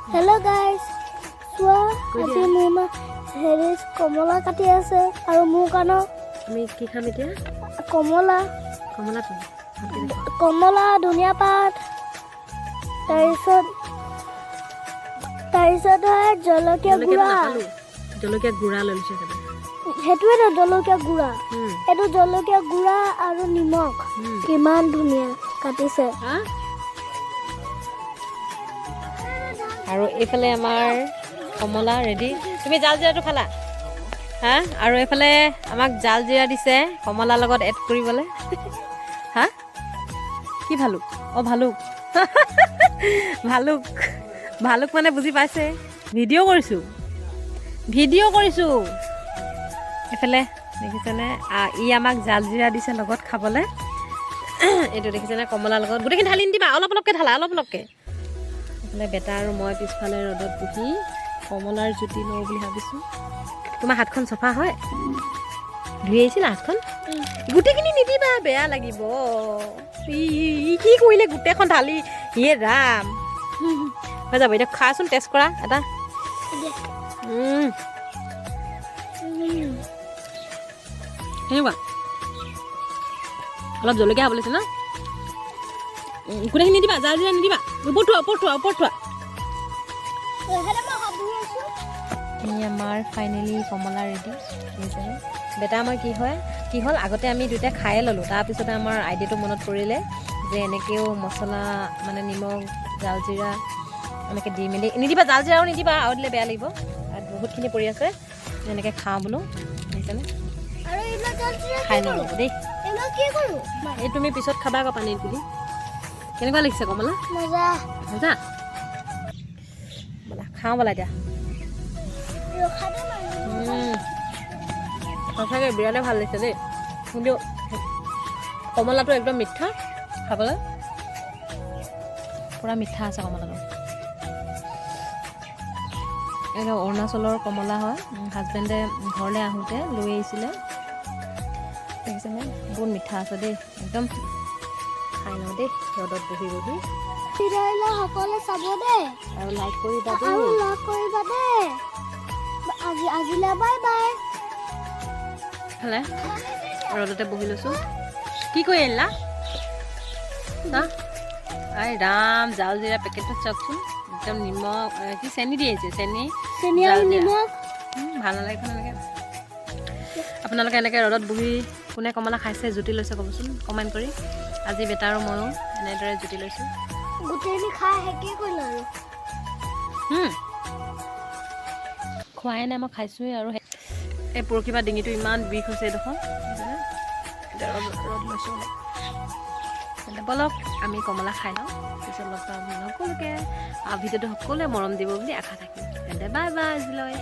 Hello guys. Soa আজি মুমা হেৰিস কমলা কাটি আছে আৰু মোৰ কানো আমি কি খাম এতিয়া কমলা কমলা কমলা ধনিয়া পাত তাৰপিছত জলকীয়া গুড়া লৈছে হেতুৱে জলকীয়া গুড়া এটো জলকীয়া গুড়া আৰু নিমখ কিমান ধুনিয়া কাটিছে আৰু এইফালে আমাৰ কমলা ৰেডি তুমি জাল জিৰাটো খালা হা আৰু এইফালে আমাক জাল জিৰা দিছে কমলাৰ লগত এড কৰিবলৈ হা কি ভালুক অ ভালুক ভালুক ভালুক মানে বুজি পাইছে ভিডিঅ' কৰিছোঁ এইফালে দেখিছেনে ই আমাক জাল জিৰা দিছে লগত খাবলৈ এইটো দেখিছেনে কমলাৰ লগত গোটেইখিনি ঢালি নিদিবা অলপ অলপকৈ ঢালা অলপ অলপকৈ এইফালে বেটা আৰু মই পিছফালে ৰ'দত বহি কমলাৰ জুতি লওঁ বুলি ভাবিছোঁ তোমাৰ হাতখন চফা হয় ধুই আহিছিলা হাতখন গোটেইখিনি নিদিবা বেয়া লাগিব ই কি কৰিলে গোটেইখন ঢালি ইয়ে ৰাম হৈ যাব এতিয়া খাচোন টেষ্ট কৰা এটা কেনেকুৱা অলপ জলকীয়া হ'ব লাগিছে ন গোটেইখিনি নিদিবা জাল জিৰা নিদিবা ওপৰত থোৱা আমাৰ ফাইনেলি কমলা ৰেডি বুজিছেনে বেটা আমাৰ কি হ'ল আগতে আমি দুয়োটা খায়ে ল'লোঁ তাৰপিছতে আমাৰ আইডিয়াটো মনত পৰিলে যে এনেকৈও মছলা মানে নিমখ জাল জিৰা এনেকৈ দি মেলি নিদিবা জাল জিৰাও নিদিবা আৰু দিলে বেয়া লাগিব আৰু বহুতখিনি পৰি আছে এনেকৈ খাওঁ বোলো বুজিছেনে খাই লওঁ দেই এই তুমি পিছত খাবা আকৌ পানীত বুলি কেনেকুৱা লাগিছে কমলা মজা ব'লা খাওঁ ব'লা এতিয়া সঁচাকৈ বিৰাটে ভাল লাগিছে দেই কিন্তু কমলাটো একদম মিঠা খাবলৈ পূৰা মিঠা আছে কমলাটো একদম অৰুণাচলৰ কমলা হয় হাজবেণ্ডে ঘৰলৈ আহোঁতে লৈ আহিছিলে দেখিছেনে বহুত মিঠা আছে দেই একদম খাই লওঁ দেই ৰ'দত বহি সকলে চাব দেই আৰু লাইক কৰিবা দেই আজিলে বাই বাই খালে ৰ'দতে বহি লৈছোঁ কি কৰি আনিলা আই ৰাম জাল জিৰা পেকেটটো চাওকচোন একদম নিমখ কি চেনি দি আহিছে চেনি আৰু নিমখ ভাল নালাগে এনেকৈ আপোনালোকে এনেকৈ ৰ'দত বহি কোনে কমলা খাইছে জুতি লৈছে ক'বচোন কমেণ্ট কৰি আজি বেটা আৰু ময়ো এনেদৰে জুতি লৈছোঁ গোটেইখিনি খাই শেষেই কৰিলোঁ আৰু খোৱাই নাই মই খাইছোঁৱেই আৰু এই পৰহি পৰা ডিঙিটো ইমান বিষ হৈছে এইডোখৰ ৰ'দ লৈছোঁ বলক আমি কমলা খাই লওঁ পিছত লগ পাম সকলোকে ভিডিঅ'টো সকলোৱে মৰম দিব বুলি আশা থাকিল তেন্তে বাই বাই আজিলৈ